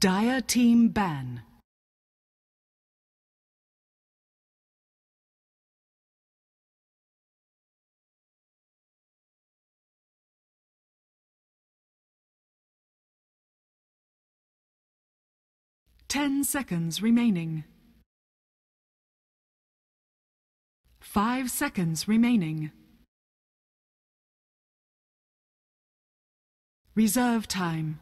Dire team ban. Ten seconds remaining. 5 seconds remaining. Reserve time.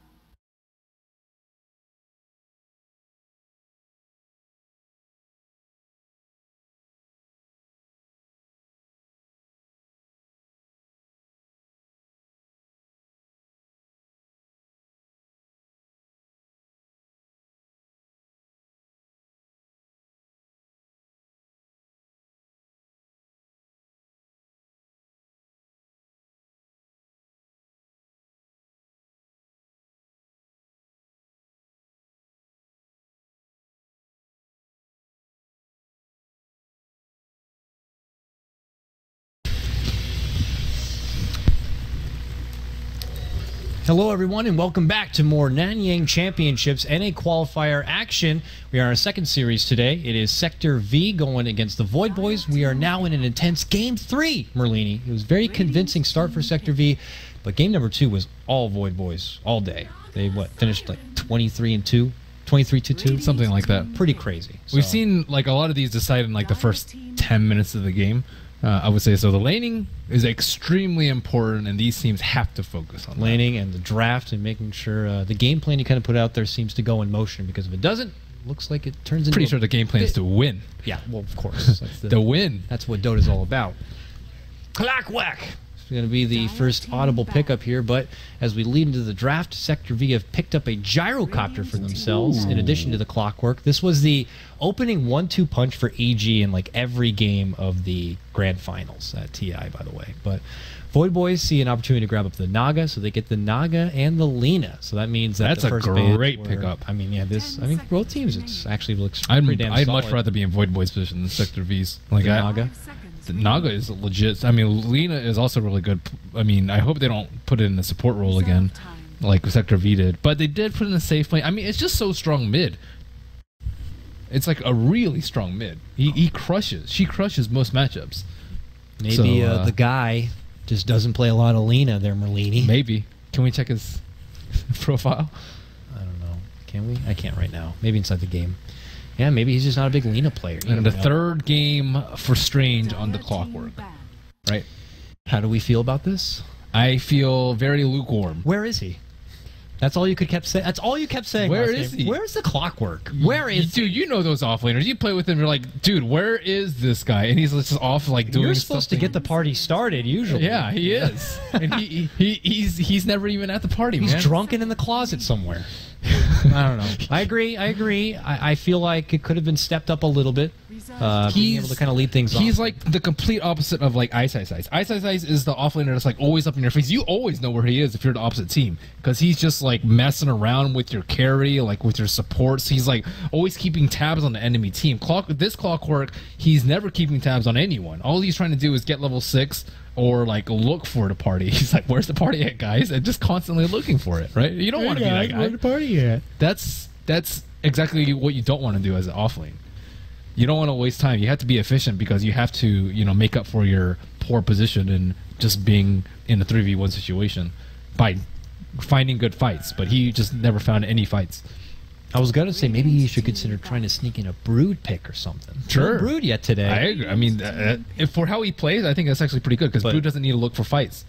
Hello everyone and welcome back to more Nanyang Championships NA qualifier action. We are in our second series today. It is Sector V going against the Void Boys. We are now in an intense Game 3, Merlini. It was a very convincing start for Sector V, but Game number 2 was all Void Boys all day. They, finished like 23-2? 23-2? Something like that. Pretty crazy. We've seen like a lot of these decide in like the first 10 minutes of the game. I would say so. The laning is extremely important, and these teams have to focus on laning and the draft and making sure the game plan you kind of put out there seems to go in motion. Because if it doesn't, looks like it turns into. Pretty sure the game plan is to win. Yeah, well, of course, that's the win. That's what Dota's all about. Clack whack. It's going to be the first audible pickup here, but as we lead into the draft, Sector V have picked up a gyrocopter for themselves in addition to the clockwork. This was the opening 1-2 punch for EG in like every game of the grand finals at TI, by the way. But Void Boys see an opportunity to grab up the Naga, so they get the Naga and the Lina. So that means that that's the first a great pickup. I mean, yeah, both teams, it's actually looks pretty damn I'd solid. much rather be in Void Boys' position than Sector V's. Like Naga. The Naga is legit. I mean, Lina is also really good. I mean, I hope they don't put it in a support role again, like Sector V did. But they did put in a safe lane. I mean, it's just so strong mid. It's like a really strong mid. He crushes. She crushes most matchups. Maybe the guy just doesn't play a lot of Lina there, Merlini. Maybe. Can we check his profile? I don't know. Can we? I can't right now. Maybe inside the game. Yeah, maybe he's just not a big Lina player. And the third game for Strange on the clockwork. Right? How do we feel about this? I feel very lukewarm. Where is he? That's all you kept saying. That's all you kept saying. Where is he? Where's the clockwork? Where is dude? You know those offlaners. You play with him. You're like, dude, where is this guy? And he's just off like doing. You're supposed to get the party started usually. Yeah, he is. And he's never even at the party. He's man. drunken in the closet somewhere. I don't know. I agree. I feel like it could have been stepped up a little bit. Being able to kind of lead things off. He's like the complete opposite of like Ice Ice Ice. Ice Ice Ice is the offlaner that's like always up in your face. You always know where he is if you're the opposite team because he's just like messing around with your carry, like with your supports. He's like always keeping tabs on the enemy team. This clockwork, he's never keeping tabs on anyone. All he's trying to do is get level 6 or like look for the party. He's like, "Where's the party at, guys?" And just constantly looking for it. Right? You don't want to be that guy. Where's the party at? That's exactly what you don't want to do as an offlane. You don't want to waste time. You have to be efficient because you have to, make up for your poor position and just being in a 3v1 situation by finding good fights. But he just never found any fights. I was gonna say maybe he should consider trying to sneak in a brood pick or something. Sure, no brood yet today. I agree. I mean, if for how he plays, I think that's actually pretty good because brood doesn't need to look for fights.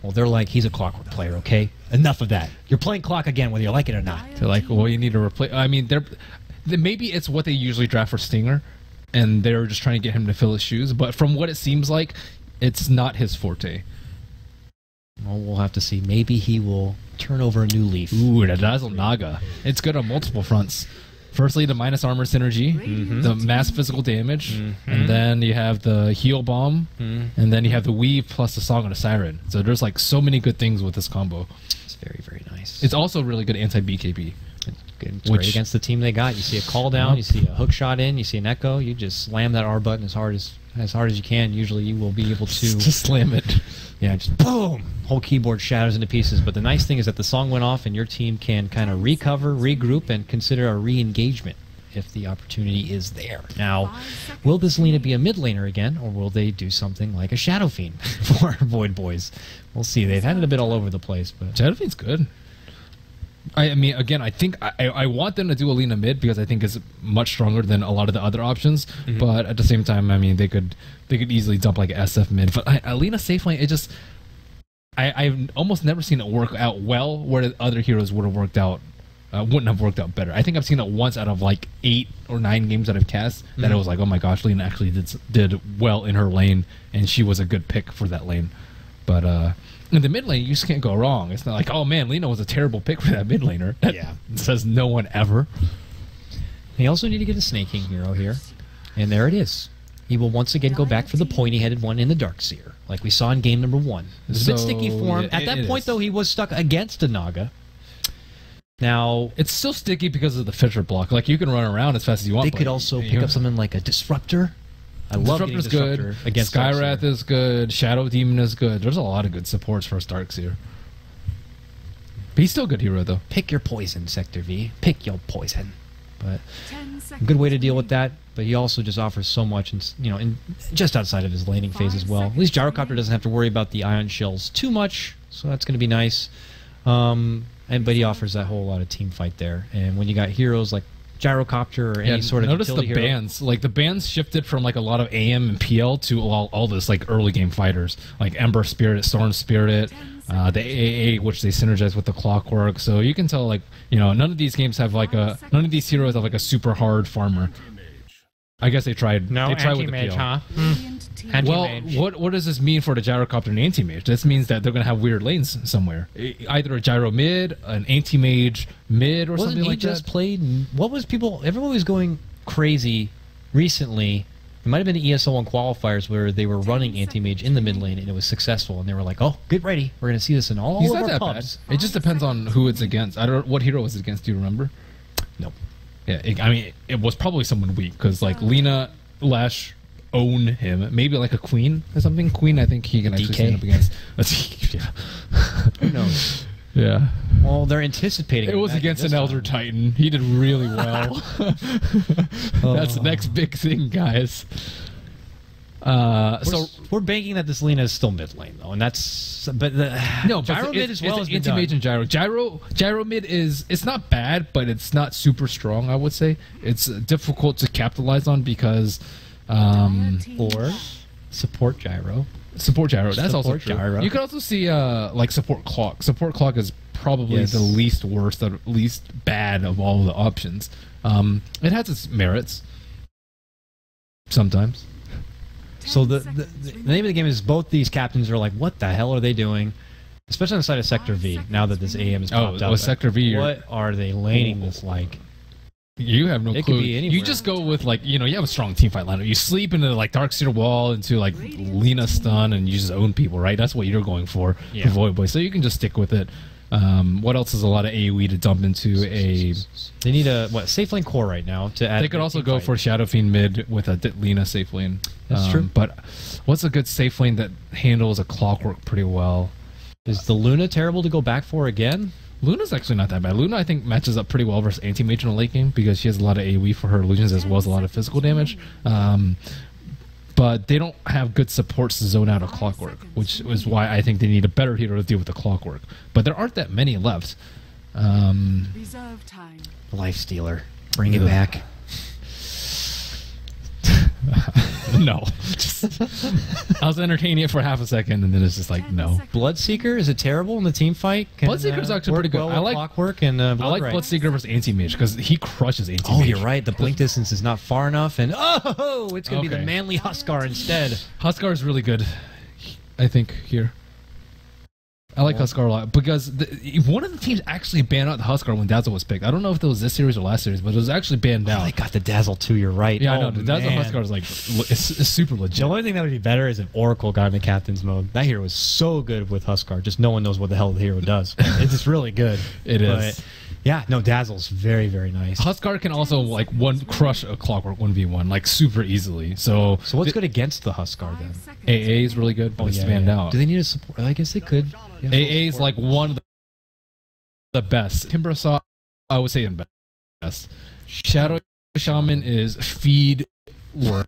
Well, they're like, he's a clockwork player, okay? Enough of that. You're playing clock again, whether you like it or not. They're like, well, you need to replace. I mean, maybe it's what they usually draft for Stinger, and they're just trying to get him to fill his shoes. But from what it seems like, it's not his forte. Well, we'll have to see. Maybe he will turn over a new leaf. Ooh, the Dazzle Naga. It's good on multiple fronts. Firstly, the minus armor synergy, the mass physical damage, and then you have the heal bomb, and then you have the weave plus the Song of the Siren. So there's like so many good things with this combo. It's very, very nice. It's also really good anti-BKB. It's great against the team they got. You see a call down, you see a hook shot in, you see an echo, you just slam that R button as hard as you can. Usually you will be able to just slam it. Yeah, just boom! Whole keyboard shatters into pieces. But the nice thing is that the song went off and your team can kind of recover, regroup, and consider a re-engagement if the opportunity is there. Now, will this Lina be a mid laner again, or will they do something like a Shadow Fiend for Void Boys? We'll see. They've had it a bit all over the place, but Shadow Fiend's good. I mean, again, I think I want them to do a Lina mid because I think it's much stronger than a lot of the other options. But at the same time, I mean, they could easily dump like SF mid. But a Lina safe lane, it just I've almost never seen it work out well where the other heroes would have worked out. Wouldn't have worked out better. I think I've seen it once out of like 8 or 9 games that I've cast that it was like, oh my gosh, Lina actually did well in her lane, and she was a good pick for that lane. But in the mid lane, you just can't go wrong. It's not like, oh man, Lina was a terrible pick for that mid laner. yeah, Says no one ever. They also need to get a snaking hero here, and there it is. He will once again go back for the pointy-headed one in the Darkseer, like we saw in game number 1. It's a bit sticky for him. At that point, though, he was stuck against a Naga. Now, it's still sticky because of the Fisher block. Like, you can run around as fast as you want. They could also pick up something like a Disruptor. I love getting Disruptor good. Against Skywrath is good. Shadow Demon is good. There's a lot of good supports for Darkseer. But he's still a good hero, though. Pick your poison, Sector V. Pick your poison. But a good way to deal with that. But he also just offers so much, and just outside of his laning phase as well. At least Gyrocopter doesn't have to worry about the ion shells too much, so that's going to be nice. But he offers that whole lot of team fight there. And when you got heroes like Gyrocopter or any sort of notice the hero, bans. Like, the bans shifted from like a lot of AM and PL to all this like early game fighters, like Ember Spirit, Storm Spirit, the AAA, which they synergize with the Clockwork. So you can tell, like, none of these games have like none of these heroes have like a super hard farmer. I guess they tried. No, they tried with the anti-mage, PL. huh? Well, what does this mean for the Gyrocopter and Anti-Mage? This means that they're going to have weird lanes somewhere. Either a Gyro mid, an Anti-Mage mid, or something like that. Just played? What was everyone was going crazy recently. It might have been the ESL1 qualifiers where they were running Anti-Mage in the mid lane and it was successful, and they were like, oh, get ready. We're going to see this in all of our pubs. Bad. It just depends on who it's against. I don't. What hero was it against? Do you remember? Nope. Yeah, I mean, it was probably someone weak because like Lina Lash own him. Maybe like a Queen or something. Queen, I think he can actually stand up against. Yeah. Who knows? Yeah. Well, they're anticipating. It was against an Elder Titan. He did really well. That's the next big thing, guys. So we're banking that this Lina is still mid lane though, and that's no Gyro mid as well as Anti-Mage and Gyro mid it's not bad, but it's not super strong. I would say it's difficult to capitalize on because or support Gyro. That's also true. Gyro. You could also see like support Clock. Support Clock is probably the least worst, the least bad of all the options. It has its merits sometimes. So the name of the game is both these captains are like, what the hell are they doing? Especially on the side of Sector V, now that this AM is popped up. Oh, Sector V. What are they laning this like? You have no clue. Could be anywhere. You just go with, like, you have a strong teamfight lineup. You sleep into, like, Darkseer wall, into, like, Lina stun, and you just own people, right? That's what you're going for Void Boy. So you can just stick with it. What else is a lot of AoE to dump into a... They need a, safe lane core right now to add... They could also go for Shadow Fiend mid with a Lina safe lane. That's true. But what's a good safe lane that handles a Clockwork pretty well? Is the Luna terrible to go back for again? Luna's actually not that bad. Luna, I think, matches up pretty well versus Anti-Mage in the late game because she has a lot of AoE for her illusions as well as a lot of physical damage. But they don't have good supports to zone out a Clockwork, which is why I think they need a better hero to deal with the Clockwork. But there aren't that many left. Reserve time. Life Stealer. Bring it back. No. I was entertaining it for half a second, and then it's just like, no. Bloodseeker, is it terrible in the team fight? Bloodseeker's actually pretty good. I like Clockwork and I like Bloodseeker versus Anti-Mage because he crushes Anti-Mage. Oh, you're right. The blink distance is not far enough, and it's going to be the manly Huskar instead. Huskar is really good, I think, here. I like Huskar a lot because one of the teams actually banned out the Huskar when Dazzle was picked. I don't know if it was this series or last series, but it was actually banned out. They got the Dazzle too. You're right. Yeah, I know. The Dazzle Huskar is like it's super legit. The only thing that would be better is if Oracle got in the captain's mode. That hero is so good with Huskar. Just no one knows what the hell the hero does. It's just really good. It is. Yeah, no, Dazzle's very, very nice. Huskar can also like crush a Clockwork 1v1 like super easily. So what's good against the Huskar then? AA is really good, but it's fanned out. Do they need a support? I guess they could. Yeah, AA is like one of the best. Timbersaw, I would say, in best. Shadow Shaman is feed work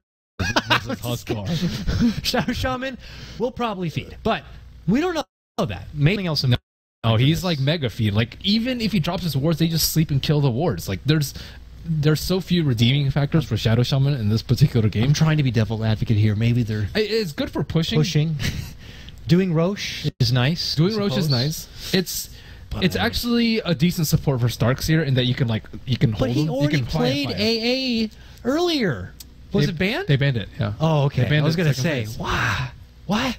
versus Huskar. Shadow Shaman will probably feed, but we don't know that. Maybe else. No, he's like mega feed. Like even if he drops his wards, they just sleep and kill the wards. Like there's so few redeeming factors for Shadow Shaman in this particular game. I'm trying to be devil advocate here. Maybe they're it's good for pushing. Doing Roche is nice. Doing Roche is nice. It's actually a decent support for Starkseer in that you can hold him. But he already you can played AA earlier. Was it banned? They banned it. Yeah. Oh, okay. I was gonna say, phase. wow, what?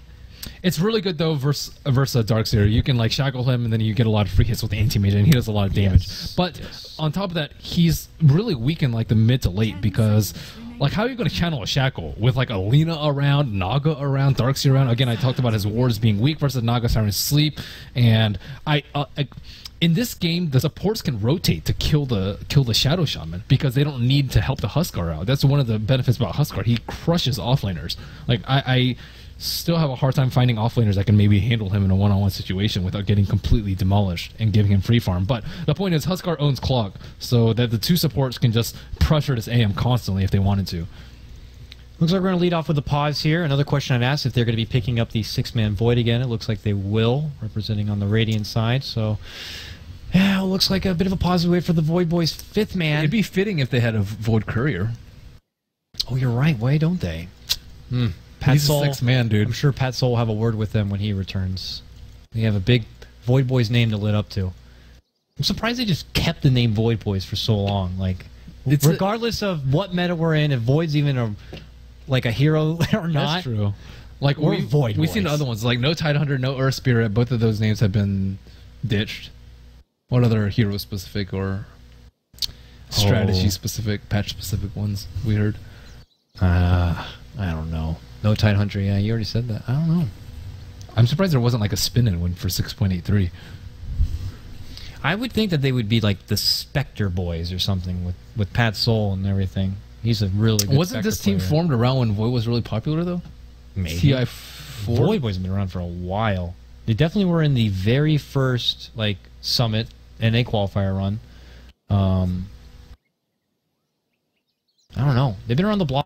It's really good though versus Darkseer. You can like shackle him and then you get a lot of free hits with the anti-mage and he does a lot of damage. Yes. But on top of that, he's really weak in like the mid to late because like how are you going to channel a shackle with like Alina around, Naga around, Darkseer around? Again, I talked about his wards being weak versus Naga Siren Sleep, and in this game, the supports can rotate to kill the Shadow Shaman because they don't need to help the Huskar out. That's one of the benefits about Huskar. He crushes offlaners. Like I still have a hard time finding offlaners that can maybe handle him in a one-on-one situation without getting completely demolished and giving him free farm. But the point is, Huskar owns Clog, so that the two supports can just pressure this AM constantly if they wanted to. Looks like we're going to lead off with a pause here. Another question I'd ask if they're going to be picking up the 6-man Void again. It looks like they will, representing on the Radiant side. So, yeah, it looks like a bit of a pause away for the Void Boys' 5th man. It'd be fitting if they had a Void Courier. Oh, you're right. Why don't they? He's a 6th man, dude. I'm sure Pat Soul will have a word with them when he returns. They have a big Void Boys name to live up to. I'm surprised they just kept the name Void Boys for so long. Like, regardless of what meta we're in, if Void's even a hero or not. That's true. Like Void we've seen other ones like no Tidehunter, no Earth Spirit. Both of those names have been ditched. What other hero specific or strategy specific, patch specific ones we heard? I don't know. No Tidehunter. Yeah, you already said that. I don't know. I'm surprised there wasn't like a spin-in one for 6.83. I would think that they would be like the Spectre Boys or something with Pat Soul and everything. He's a really good Wasn't this team formed around when Void was really popular, though? Maybe. TI4? Void Boys have been around for a while. They definitely were in the very first Summit NA qualifier run. I don't know. They've been around the block.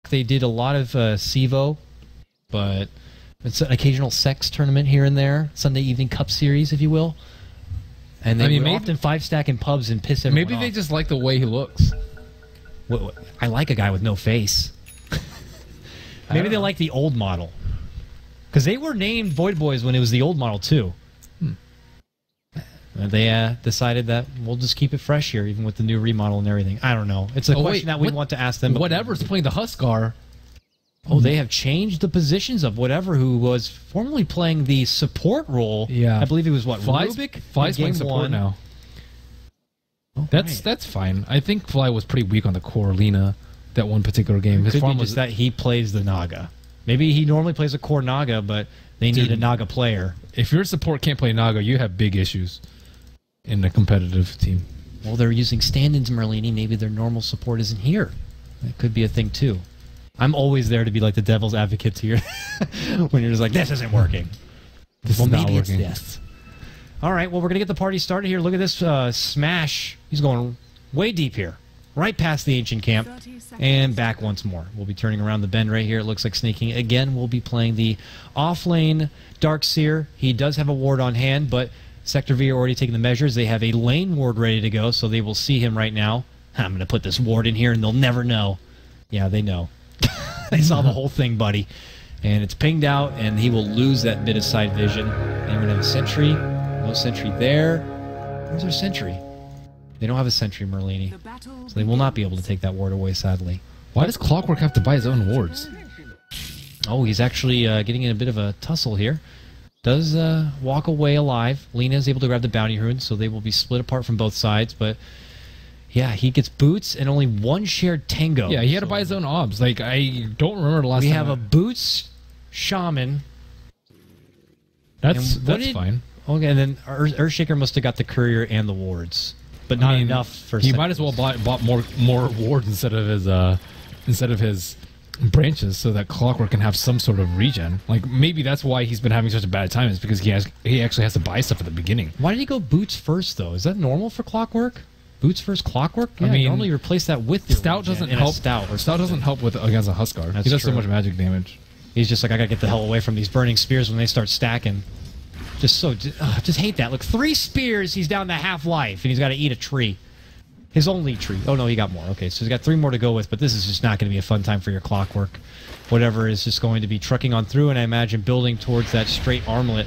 They did a lot of SIVO, but it's an occasional sex tournament here and there. Sunday evening cup series, if you will. And they would often 5-stack in pubs and piss everyone off. Maybe they just like the way he looks. I like a guy with no face. Maybe they like the old model. Because they were named Void Boys when it was the old model, too. They decided that we'll just keep it fresh here, even with the new remodel and everything. I don't know. It's a question that we want to ask them. Whatever's playing the Huskar. Oh, they have changed the positions of whatever who was formerly playing the support role. Yeah. I believe it was Rubik? Fly's playing support now. That's fine. I think Fly was pretty weak on the core Lina that one particular game. His farm was that he plays the Naga. Maybe he normally plays a core Naga, but they need a Naga player. If your support can't play Naga, you have big issues in a competitive team. Well, they're using stand-ins, Merlini. Maybe their normal support isn't here. That could be a thing, too. I'm always there to be like the devil's advocate here when you're just like, this isn't working. This is not working. Yes. All right, well, we're going to get the party started here. Look at this Smash. He's going way deep here. Right past the ancient camp and back once more. We'll be turning around the bend right here. It looks like sneaking. Again, we'll be playing the off-lane Darkseer. He does have a ward on hand, but Sector V are already taking the measures. They have a lane ward ready to go, so they will see him right now. I'm going to put this ward in here, and they'll never know. Yeah, they know. They saw the whole thing, buddy. And it's pinged out, and he will lose that bit of side vision. And we're going to have a sentry. No sentry there. Where's our sentry? They don't have a sentry, Merlini. So they will not be able to take that ward away, sadly. Why does Clockwork have to buy his own wards? Oh, he's actually getting in a bit of a tussle here. Does walk away alive. Lina is able to grab the bounty rune, so they will be split apart from both sides. But yeah, he gets boots and only one shared tango. Yeah, he had to buy his own obs. Like, I don't remember the last time. We have a boots shaman. That's fine. Okay, and then Earthshaker must have got the courier and the wards, but not enough for. He might as well bought more wards instead of his branches, so that Clockwork can have some sort of regen. Like maybe that's why he's been having such a bad time, is because he actually has to buy stuff at the beginning. Why did he go boots first though? Is that normal for Clockwork? Boots first, Clockwork? Yeah, I mean, normally you replace that with your Stout doesn't help. Stout doesn't help against a Huskar. He does so much magic damage. He's just like, I gotta get the hell away from these burning spears when they start stacking. Just hate that. Look, 3 spears, he's down to half life, and he's got to eat a tree. His only tree. Oh no, he got more. Okay, so he's got 3 more to go with, but this is just not going to be a fun time for your Clockwork. Whatever is just going to be trucking on through, and I imagine building towards that straight armlet.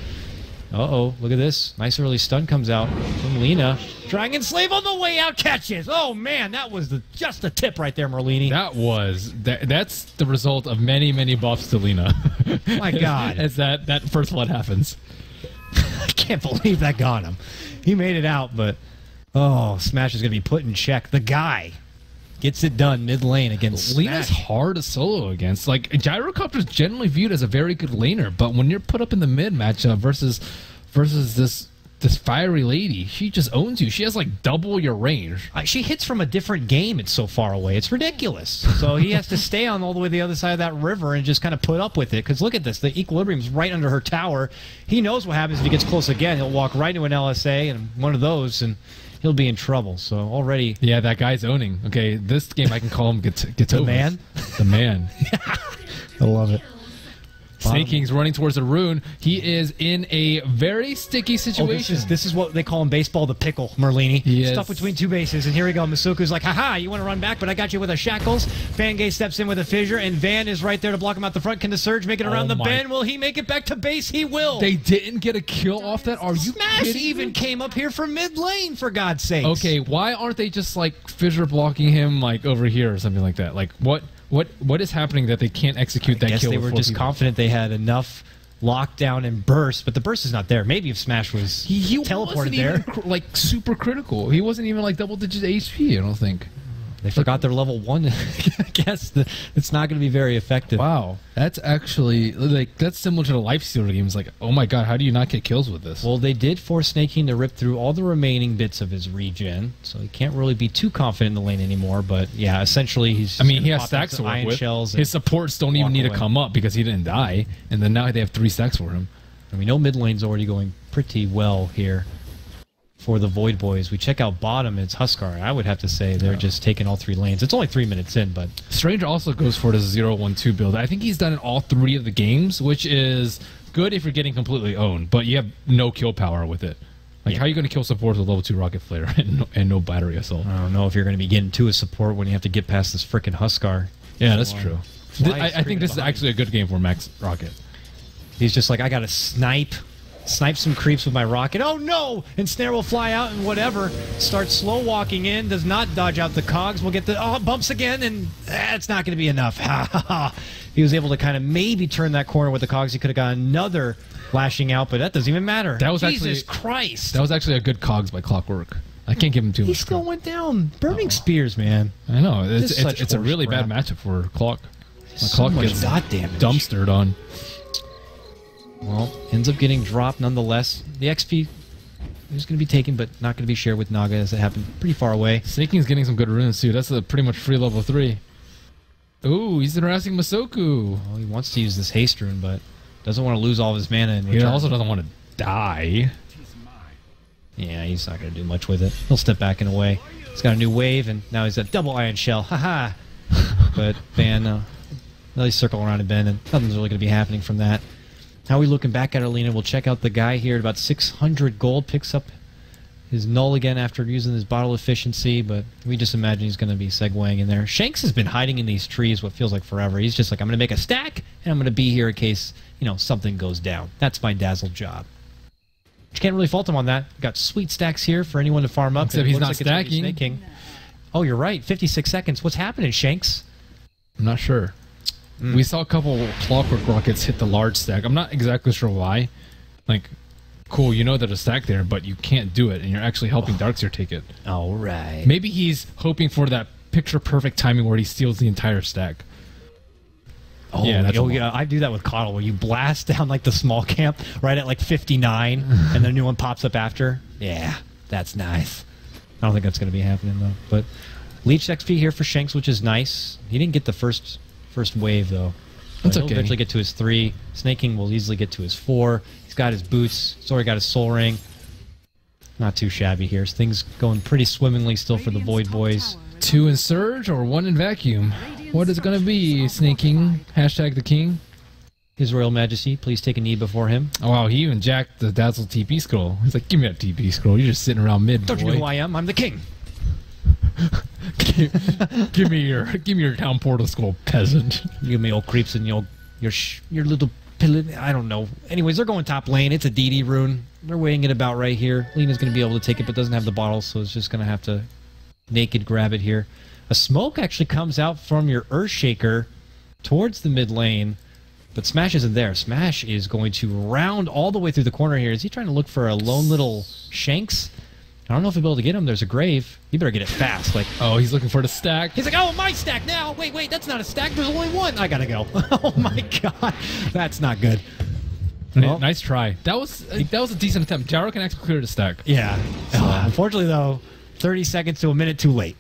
Uh-oh, look at this. Nice early stun comes out from Lina. Dragon Slave on the way out catches. Oh, man, that was just the tip right there, Merlini. That's the result of many, many buffs to Lina. My God. As that first blood happens. I can't believe that got him. He made it out, but... Oh, Smash is going to be put in check. The guy gets it done mid lane against Lina's Smash. hard to solo against. Like, Gyrocopter's generally viewed as a very good laner, but when you're put up in the mid matchup versus this fiery lady, she just owns you. She has like double your range. She hits from a different game. It's so far away. It's ridiculous. So he has to stay on all the way to the other side of that river and just kind of put up with it. Because look at this. The equilibrium's right under her tower. He knows what happens if he gets close again. He'll walk right into an LSA and one of those, and he'll be in trouble. So already... Yeah, that guy's owning. Okay, this game I can call him Gatovis. The man? The man. I love it. Snake King's running towards the rune. He is in a very sticky situation. This is what they call in baseball the pickle, Merlini. Yes. Stuck between 2 bases, and here we go. Masuku's like, haha, you want to run back, but I got you with a shackles. Fangay steps in with a fissure, and Van is right there to block him out the front. Can the Surge make it around the bend? Will he make it back to base? He will. They didn't get a kill off that? Are you Smash kidding even me? came up here from mid lane, for God's sake. Okay, why aren't they just like fissure blocking him like over here or something like that? Like what is happening that they can't execute that kill? I guess they were just confident they had enough lockdown and burst, but the burst is not there. Maybe if Smash was he teleported wasn't there, even, like super critical. He wasn't even like double-digit HP. I don't think. They forgot their level 1. I guess it's not going to be very effective. Wow, that's actually like that's similar to the Lifestealer games. Like, oh my God, how do you not get kills with this? Well, they did force Snake King to rip through all the remaining bits of his regen, so he can't really be too confident in the lane anymore. But yeah, essentially he's. I mean, he has stacks to work with. His supports don't even need to come up because he didn't die, and then now they have 3 stacks for him. And we know mid lane's already going pretty well here for the Void Boys. We check out bottom, it's Huskar. I would have to say they're just taking all 3 lanes. It's only 3 minutes in, but... Stranger also goes for the 0-1-2 build. I think he's done in all 3 of the games, which is good if you're getting completely owned, but you have no kill power with it. Like, how are you going to kill support with a level 2 Rocket Flare and no battery assault? I don't know if you're going to be getting to a support when you have to get past this frickin' Huskar. Yeah, that's true. I think this is actually a good game for Max Rocket. He's just like, I got to snipe some creeps with my rocket. Oh no! And Snare will fly out and whatever. Starts slow walking in. Does not dodge out the cogs. We'll get the bumps again, and it's not going to be enough. He was able to kind of maybe turn that corner with the cogs. He could have got another lashing out, but that doesn't even matter. That was Jesus Christ! That was actually a good cogs by Clockwork. I can't give him too much. He still went down. Burning spears, man. I know. It's a really bad matchup for Clock. So much dot damage. Dumpstered on. Well, ends up getting dropped nonetheless. The XP is going to be taken, but not going to be shared with Naga as it happened pretty far away. Snake King's getting some good runes too. That's a pretty much free level 3. Ooh, he's harassing Masoku. Well, he wants to use this haste rune, but doesn't want to lose all of his mana. He also doesn't want to die. Yeah, he's not going to do much with it. He'll step back and away. He's got a new wave, and now he's a double Iron Shell. Haha. But Van, he's circling around a bend, and nothing's really going to be happening from that. How are we looking back at Arlena? We'll check out the guy here at about 600 gold. Picks up his null again after using his bottle efficiency, but we just imagine he's going to be segueing in there. Shanks has been hiding in these trees what feels like forever. He's just like, I'm going to make a stack, and I'm going to be here in case, something goes down. That's my Dazzle job. You can't really fault him on that. Got sweet stacks here for anyone to farm up. Except he's not stacking. Snake King. Oh, you're right. 56 seconds. What's happening, Shanks? I'm not sure. We saw a couple Clockwork Rockets hit the large stack. I'm not exactly sure why. Like, cool, you know there's a stack there, but you can't do it, and you're actually helping Darkseer take it. All right. Maybe he's hoping for that picture-perfect timing where he steals the entire stack. Oh, yeah, that's yeah, I do that with Coddle, where you blast down like the small camp right at like 59, and the new one pops up after. Yeah, that's nice. I don't think that's going to be happening though. But Leech XP here for Shanks, which is nice. He didn't get the first wave though. That's He'll okay. eventually get to his 3. Snake King will easily get to his 4. He's got his boots. He's already got his soul ring. Not too shabby here. So things going pretty swimmingly still for the Void Boys. 2 in Surge or 1 in Vacuum? What is it going to be, Snake King? Hashtag the King? His Royal Majesty, please take a knee before him. Oh, wow, he even jacked the Dazzle TP scroll. He's like, give me that TP scroll. You're just sitting around mid, Don't you know who I am? I'm the king. give me your town portal scroll, peasant. You me old creeps and your little pillar. I don't know. Anyways, they're going top lane. It's a DD rune. They're weighing it about right here. Lena's going to be able to take it, but doesn't have the bottle, so it's just going to have to naked grab it here. A smoke actually comes out from your Earthshaker towards the mid lane, but Smash isn't there. Smash is going to round all the way through the corner here. Is he trying to look for a lone little Shanks? I don't know if he'll be able to get him. There's a grave. You better get it fast. Like, oh, he's looking for the stack. he's like, oh, my stack now. Wait, that's not a stack. There's only one. I gotta go. Oh my god, that's not good. Well, Nice try. That was a decent attempt. Gyro can actually clear the stack. yeah. Unfortunately, though, 30 seconds to a minute too late.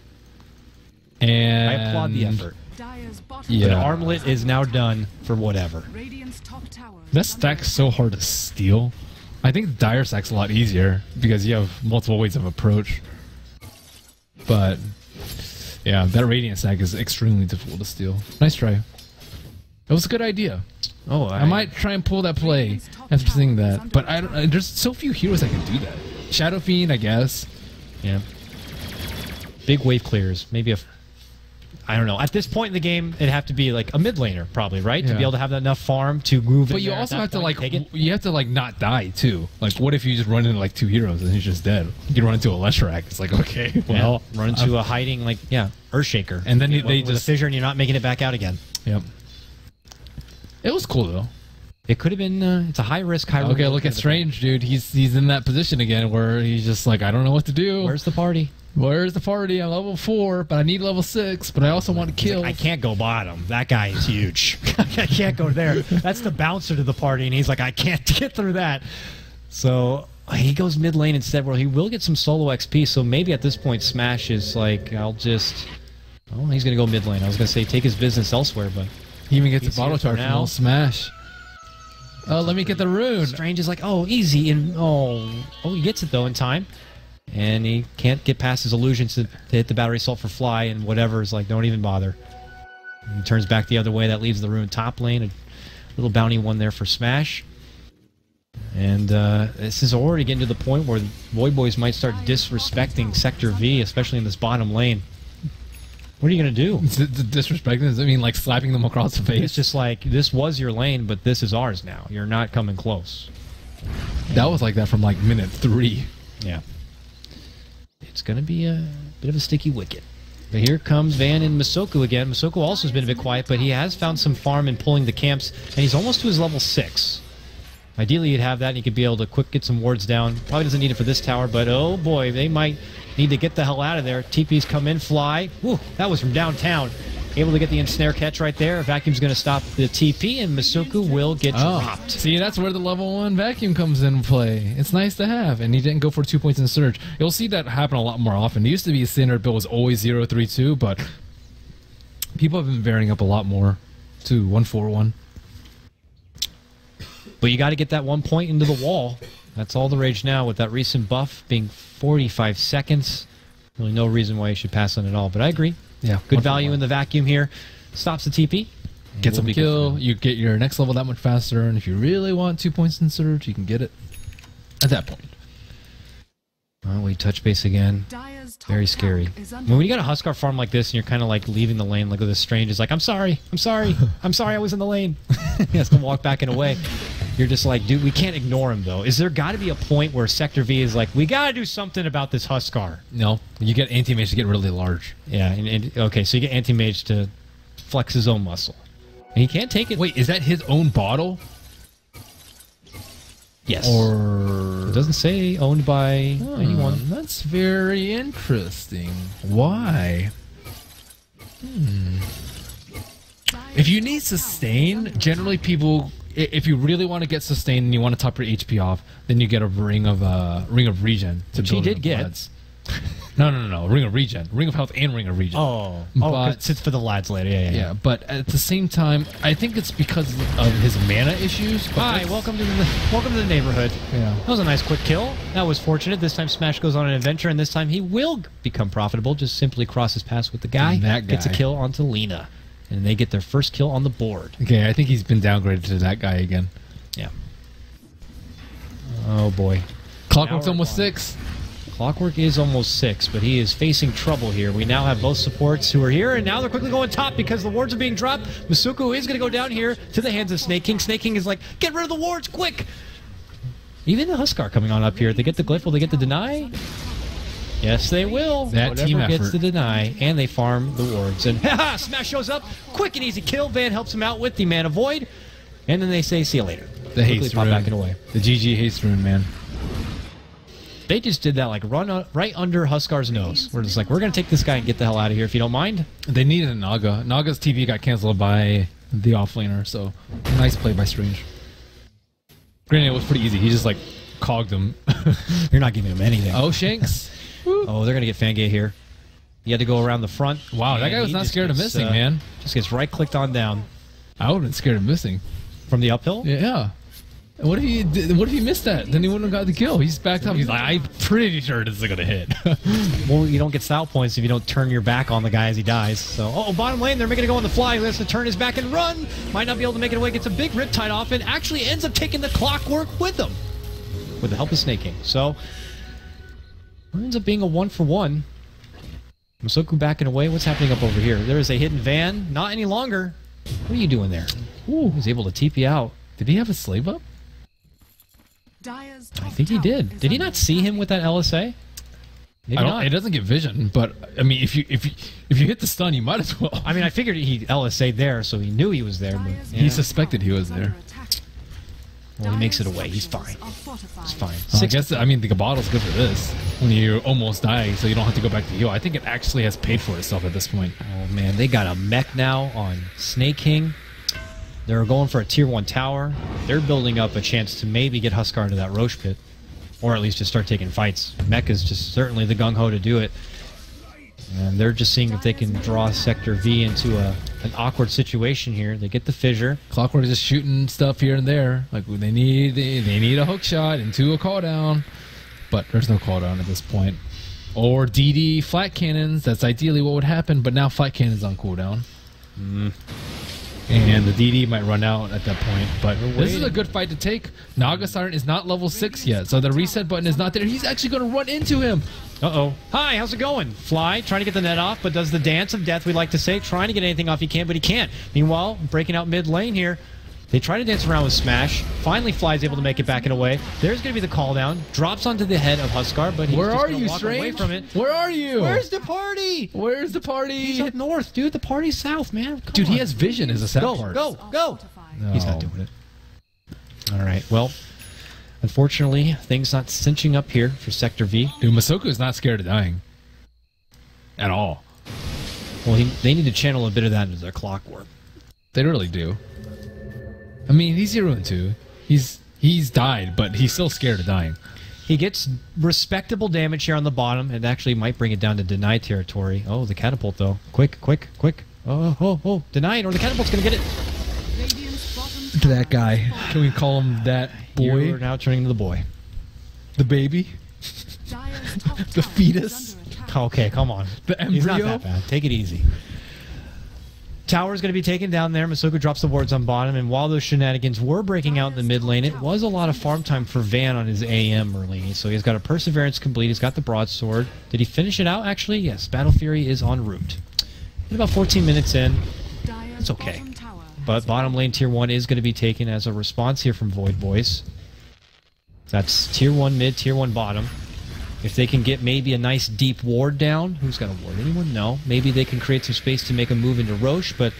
And I applaud the effort. Dire's bottom Yeah. But Armlet is now done for whatever. Radiant's top tower. that stack's so hard to steal. I think the Dire stack's a lot easier because you have multiple ways of approach. But yeah, that Radiant stack is extremely difficult to steal. Nice try. That was a good idea. Oh, I might try and pull that play after seeing that, but there's so few heroes that can do that. Shadow Fiend, I guess. Yeah. Big wave clears. Maybe I don't know. At this point in the game, it'd have to be like a mid laner, probably, right? To Yeah. be able to have enough farm to move. But you also have to not die too. Like, what if you just run into like 2 heroes and he's just dead? You can run into a Leshrac. It's like, okay, well, run into a hiding Earthshaker, and then they with a just fissure, and you're not making it back out again. Yep. It was cool though. It could have been. It's a high risk, high. Okay, reward look kind at of Strange, dude. He's in that position again where he's just like, I don't know what to do. thing. Where's the party? Where's the party? I'm level 4, but I need level 6. But I also want to kill. I can't go bottom. That guy is huge. I can't go there. That's the bouncer to the party, and he's like, I can't get through that. So he goes mid lane instead, where he will get some solo XP. So maybe at this point, Smash is like, Oh, he's gonna go mid lane. I was gonna say take his business elsewhere, but He even gets He's a bottle here for charge from now. little Smash. Oh, let me get the rune. Strange is like, easy, and he gets it though in time. And he can't get past his illusions to hit the battery assault for fly, and whatever is like, don't even bother. And he turns back the other way. That leaves the rune top lane. A little bounty one there for Smash. And this is already getting to the point where Void Boys might start disrespecting Sector V, especially in this bottom lane. What are you going to do? Disrespecting? Does it mean like slapping them across the face? It's just like, this was your lane, but this is ours now. You're not coming close. That was like that from like minute 3. Yeah. It's going to be a bit of a sticky wicket. But here comes Van and Masoku again. Masoku also has been a bit quiet, but he has found some farm in pulling the camps, and he's almost to his level 6. Ideally, you'd have that, and he could be able to quick get some wards down. Probably doesn't need it for this tower, but oh boy, they might need to get the hell out of there. TP's come in, fly. Woo, that was from downtown. Able to get the ensnare catch right there. Vacuum's going to stop the TP, and Masoku will get dropped. See, that's where the level 1 vacuum comes in play. It's nice to have, and he didn't go for 2 points in Surge. You'll see that happen a lot more often. It used to be a standard build was always 0-3-2, but people have been varying up a lot more to 1-4-1. But you got to get that 1 point into the wall. That's all the rage now with that recent buff being 45 seconds. Really no reason why you should pass on it all, but I agree. Yeah, Good value in the vacuum here. Stops the TP. Gets a kill, you get your next level that much faster, and if you really want 2 points in Surge, you can get it at that point. Oh, we touch base again. Dire's top Very tower scary. is When you got a Huskar farm like this and you're kind of like leaving the lane, like with this Strange is like, I'm sorry, I was in the lane. He has to walk back and away. You're just like, dude, we can't ignore him though. Is there got to be a point where Sector V is like, we got to do something about this Huskar? No, you get anti-mage to get really large. Yeah, okay, so you get Anti-Mage to flex his own muscle. And he can't take it. Wait, is that his own bottle? Yes. Or It doesn't say owned by anyone. That's very interesting. Why? If you need sustain, generally people, if you really want to get sustain and you want to top your HP off, then you get a ring of regen. Which he did get. Bloods. No. Ring of regen, ring of health, and ring of regen. But it's for the lads later. Yeah. But at the same time, I think it's because of his mana issues. Hi, welcome to the neighborhood. Yeah. That was a nice quick kill. That was fortunate. This time Smash goes on an adventure, and this time he will become profitable. Just simply crosses paths with the guy. And that guy gets a kill onto Lena, and they get their first kill on the board. Okay, I think he's been downgraded to that guy again. Yeah. Oh boy. Clockwork's almost 6. Clockwork is almost 6, but he is facing trouble here. We now have both supports who are here, and now they're quickly going top because the wards are being dropped. Masuku is going to go down here to the hands of Snake King. Snake King is like, get rid of the wards, quick! Even the Huskar coming on up here. They get the glyph, will they get the deny? Yes, they will. That Whatever team gets effort. the deny, and they farm the wards. And haha, Smash shows up, quick and easy kill. Van helps him out with the Mana Void, and then they say, see you later. The Quickly haste pop rune. back and away. The GG haste rune, man. They just did that, like, right under Huskar's nose. We're just like, we're going to take this guy and get the hell out of here if you don't mind. They needed a Naga. Naga's TV got canceled by the offlaner, so nice play by Strange. Granted, it was pretty easy. He just, like, cogged him. You're not giving him anything. Oh, Shanks. Oh, they're going to get Fangate here. He had to go around the front. Wow, that and guy was he not just scared of gets, missing, man. Just gets right-clicked on down. I would have been scared of missing. From the uphill? Yeah. What if he missed that? Then he wouldn't have got the kill. He's backed up. He's like, I'm pretty sure this is going to hit. Well, you don't get style points if you don't turn your back on the guy as he dies. So, bottom lane, they're making it go on the fly. He has to turn his back and run. Might not be able to make it away. Gets a big Riptide off and actually ends up taking the Clockwork with him. With the help of Snake King. So, it ends up being a 1-for-1. Masoku backing away. What's happening up over here? There is a hidden van. Not any longer. What are you doing there? Ooh, he's able to TP out. Did he have a slave up? I think he did. Did he not see him with that LSA? Maybe not. It doesn't get vision, but I mean, if you hit the stun, you might as well. I mean, I figured he LSA'd there, so he knew he was there. But yeah. He suspected he was there. Well, he makes it away. He's fine. He's fine. I guess I mean the bottle's good for this when you're almost dying, so you don't have to go back to heal. I think it actually has paid for itself at this point. Oh man, they got a mech now on Snake King. They're going for a tier 1 tower. They're building up a chance to maybe get Huskar into that Roche pit. Or at least just start taking fights. Mech is just certainly the gung-ho to do it. And they're just seeing if they can draw Sector V into an awkward situation here. They get the fissure. Clockwork is just shooting stuff here and there. Like they need a hook shot into a call down. But there's no call down at this point. Or DD flat cannons. That's ideally what would happen, but now flat cannons on cooldown. And the DD might run out at that point, but this is a good fight to take. Naga Siren is not level 6 yet, so the reset button is not there. He's actually going to run into him. Uh-oh. Hi, how's it going? Fly, trying to get the net off, but does the dance of death, we like to say, trying to get anything off he can, but he can't. Meanwhile, breaking out mid lane here. They try to dance around with Smash. Finally, Fly's able to make it back and away. There's going to be the call down. Drops onto the head of Huskar, but he's Where just are going you, to walk away Strange? from it. Where are you? Where's the party? Where's the party? He's up north, dude. The party's south, man. Come Dude, on. he has vision as a sad part. Go. No. He's not doing it. All right, well, unfortunately, things not cinching up here for Sector V. Dude, Masoku is not scared of dying. At all. Well, they need to channel a bit of that into their Clockwork. They really do. I mean, he's 0-2. He's died, but he's still scared of dying. He gets respectable damage here on the bottom, and actually might bring it down to deny territory. Oh, the catapult, though. Quick. Oh. Denied, or the catapult's going to get it. To that guy. Can we call him that boy? You're now turning into the boy. The baby? The fetus? Okay, come on. The embryo? He's not that bad. Take it easy. Tower's going to be taken down there. Masoku drops the wards on bottom, and while those shenanigans were breaking out in the mid lane, it was a lot of farm time for Van on his AM early. So he's got a Perseverance complete. He's got the broadsword. Did he finish it out, actually? Yes. Battle Fury is en route. And about 14 minutes in, it's okay. But bottom lane tier 1 is going to be taken as a response here from Void Boys. That's tier 1 mid, tier 1 bottom. If they can get maybe a nice deep ward down. Who's got a ward? Anyone? No. Maybe they can create some space to make a move into Roche, but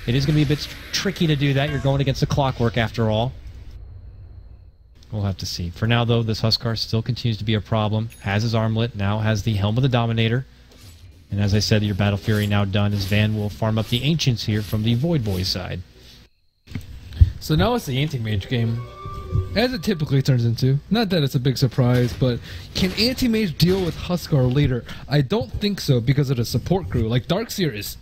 it is going to be a bit tricky to do that. You're going against the Clockwork after all. We'll have to see. For now, though, this Huskar still continues to be a problem. Has his armlet, now has the Helm of the Dominator. And as I said, your Battle Fury now done as Van will farm up the Ancients here from the Void Boy side. So now it's the Anti-Mage game, as it typically turns into. Not that it's a big surprise, but can Anti-Mage deal with Huskar later? I don't think so because of the support crew. Like, Darkseer is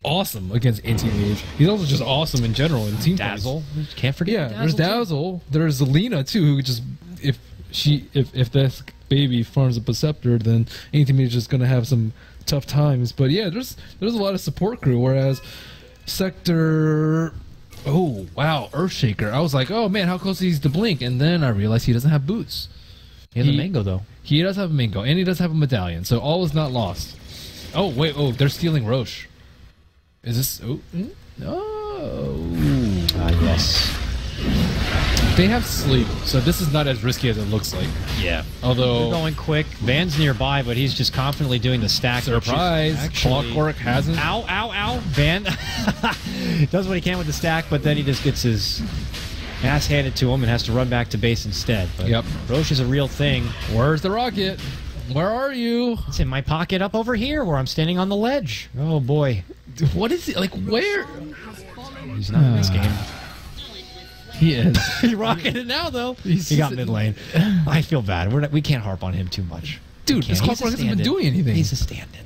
awesome against Anti-Mage. He's also just awesome in general in team fights. Dazzle. Can't forget Yeah, there's Dazzle. There's Zelina, too, who just... If this baby farms a Perceptor, then Anti-Mage is just going to have some tough times. But yeah, there's a lot of support crew, whereas Sector... Oh, wow, Earthshaker. I was like, oh man, how close is he to Blink? And then I realized he doesn't have boots. He has a Mango, though. He does have a Mango, and he does have a Medallion, so all is not lost. Oh, wait, they're stealing Roche. Is this... Oh, Yes. They have sleep, so this is not as risky as it looks like. Yeah. Although... They're going quick. Van's nearby, but he's just confidently doing the stack. Surprise! Actually, Clockwork hasn't... Ow, ow, ow. Van does what he can with the stack, but then he just gets his ass handed to him and has to run back to base instead. But yep. Roche is a real thing. Where's the rocket? Where are you? It's in my pocket up over here where I'm standing on the ledge. Oh, boy. What is it? Like, where? He's not in this game. He is. He's rocking it now, though. He got mid lane. I feel bad. We can't harp on him too much. Dude, this Clockwork hasn't been doing anything. He's a stand-in.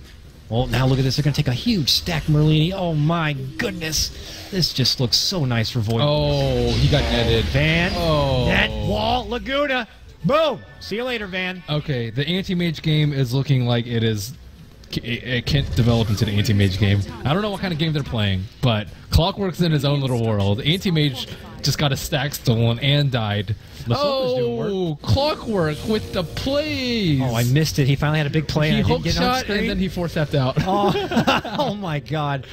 Well, now look at this. They're going to take a huge stack Merlini. Oh, my goodness. This just looks so nice for Void. Oh, he got netted. Van. Oh. Net, wall, Laguna. Boom. See you later, Van. Okay, the Anti-Mage game is looking like it is... It can't develop into the Anti-Mage game. I don't know what kind of game they're playing, but Clockwork's in his own little world. Anti-Mage just got a stack stolen and died. Oh, Clockwork with the plays. Oh, I missed it. He finally had a big play. He and I hook didn't get it on shot screen. and then he force-stepped out. Oh my God.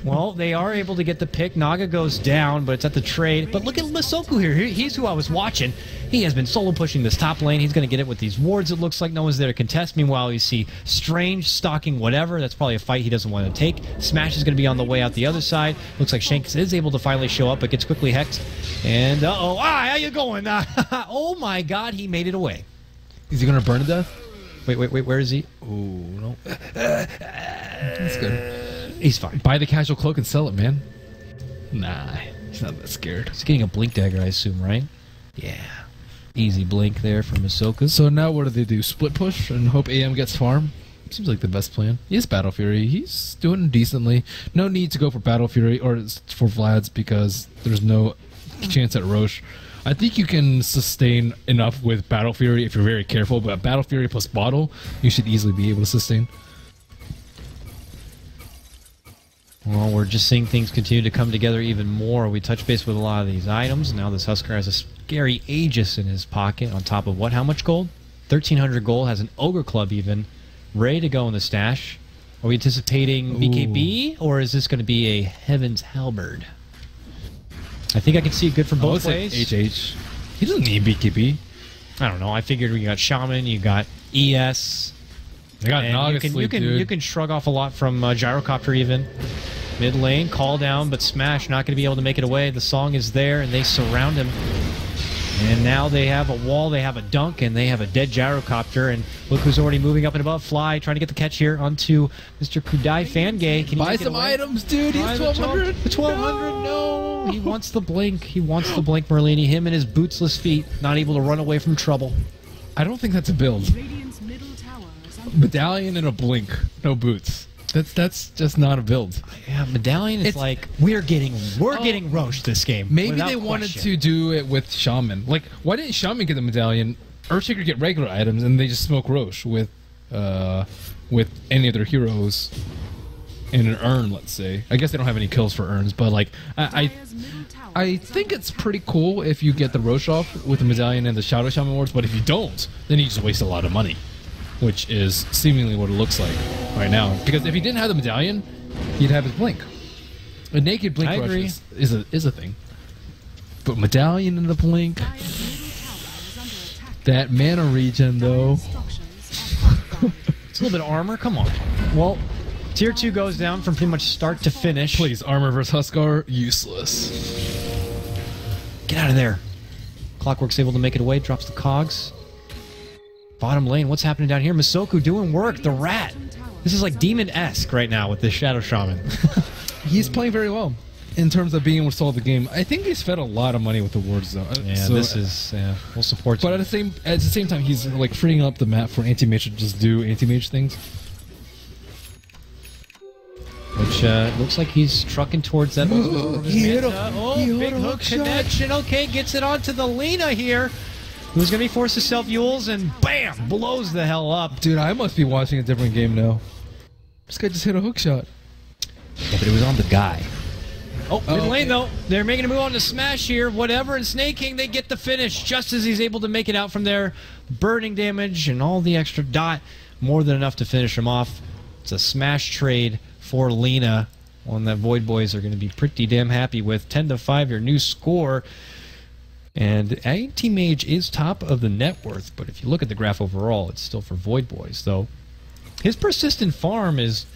Well, they are able to get the pick. Naga goes down, but it's at the trade. But look at Masoku here. He's who I was watching. He has been solo pushing this top lane. He's going to get it with these wards. It looks like no one's there to contest. Meanwhile, you see Strange stalking whatever. That's probably a fight he doesn't want to take. Smash is going to be on the way out the other side. Looks like Shanks is able to finally show up, but gets quickly hexed. And how you going? Oh my God, he made it away. Is he going to burn to death? Wait, where is he? Oh, no. That's good. He's fine. Buy the casual cloak and sell it, man. Nah, he's not that scared. He's getting a blink dagger, I assume, right? Yeah. Easy blink there from Masoka. So now what do? Split push and hope AM gets farm? Seems like the best plan. He has Battle Fury. He's doing decently. No need to go for Battle Fury or for Vlad's because there's no chance at Roche. I think you can sustain enough with Battle Fury if you're very careful, but Battle Fury plus Bottle, you should easily be able to sustain. Well, we're just seeing things continue to come together even more. We touch base with a lot of these items. Now this Huskar has a scary Aegis in his pocket on top of what? How much gold? 1,300 gold. Has an Ogre Club even. Ready to go in the stash. Are we anticipating BKB, or is this going to be a Heaven's Halberd? I think I can see it good from both ways. HH. He doesn't need BKB. I don't know. I figured we got Shaman, you got ES. I got Naga sleep, dude. You can shrug off a lot from Gyrocopter even. Mid lane, call down, but Smash not going to be able to make it away. The song is there, and they surround him. And now they have a wall, they have a dunk, and they have a dead Gyrocopter. And look who's already moving up and above. Fly, trying to get the catch here onto Mr. Kudai Fangay. Can you buy some items, dude? He's 1,200. 1,200, no! He wants the blink. He wants the blink, Merlini. Him and his bootsless feet, not able to run away from trouble. I don't think that's a build. Medallion and a blink, no boots. That's just not a build. Yeah, Medallion is like we're getting Roche this game. Maybe they wanted to do it with Shaman. Like, why didn't Shaman get the Medallion? Earthshaker get regular items, and they just smoke Roche with any of their heroes in an urn. Let's say. I guess they don't have any kills for urns, but like I think it's pretty cool if you get the Roche off with the Medallion and the Shadow Shaman wards. But if you don't, then you just waste a lot of money. Which is seemingly what it looks like right now. Because if he didn't have the Medallion, he'd have his blink. A naked blink rush is a thing. But Medallion and the blink, that mana regen though. It's a little bit of armor. Come on. Well, tier 2 goes down from pretty much start to finish. Please, armor versus Huskar, useless. Get out of there. Clockwork's able to make it away. Drops the cogs. Bottom lane, what's happening down here? Masoku doing work, the rat. This is like demon-esque right now with this Shadow Shaman. He's playing very well in terms of being able to solve the game. I think he's fed a lot of money with the wards, though. Yeah, so, this is we'll support. But at the same time, he's like freeing up the map for anti-mage to just do anti-mage things. Which looks like he's trucking towards that. He hit a big hook connection. Okay, gets it onto the Lina here. Who's going to be forced to self-Yules and bam, blows the hell up. Dude, I must be watching a different game now. This guy just hit a hook shot. Yeah, but it was on the guy. Oh, mid lane though. They're making a move on to Smash here. Whatever, and Snake King, they get the finish just as he's able to make it out from there. Burning damage and all the extra dot. More than enough to finish him off. It's a Smash trade for Lina. One that Void Boys are going to be pretty damn happy with. 10-5, your new score. And Anti-Mage is top of the net worth, but if you look at the graph overall, it's still for Void Boys, though. His persistent farm is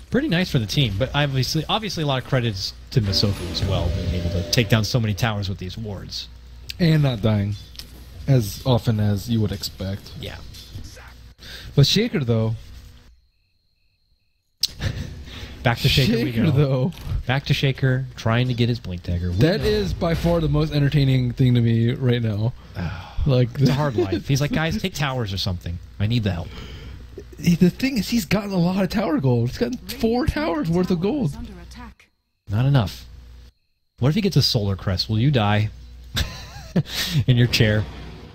pretty nice for the team, but obviously a lot of credits to Masoku as well, being able to take down so many towers with these wards. And not dying as often as you would expect. Yeah. But Shaker, though... Back to Shaker we go. Though. Back to Shaker, trying to get his Blink Dagger. That is by far the most entertaining thing to me right now. Like it's a hard life. He's like, guys, take towers or something. I need the help. The thing is, he's gotten a lot of tower gold. He's gotten 4 towers worth of gold. Not enough. What if he gets a Solar Crest? Will you die in your chair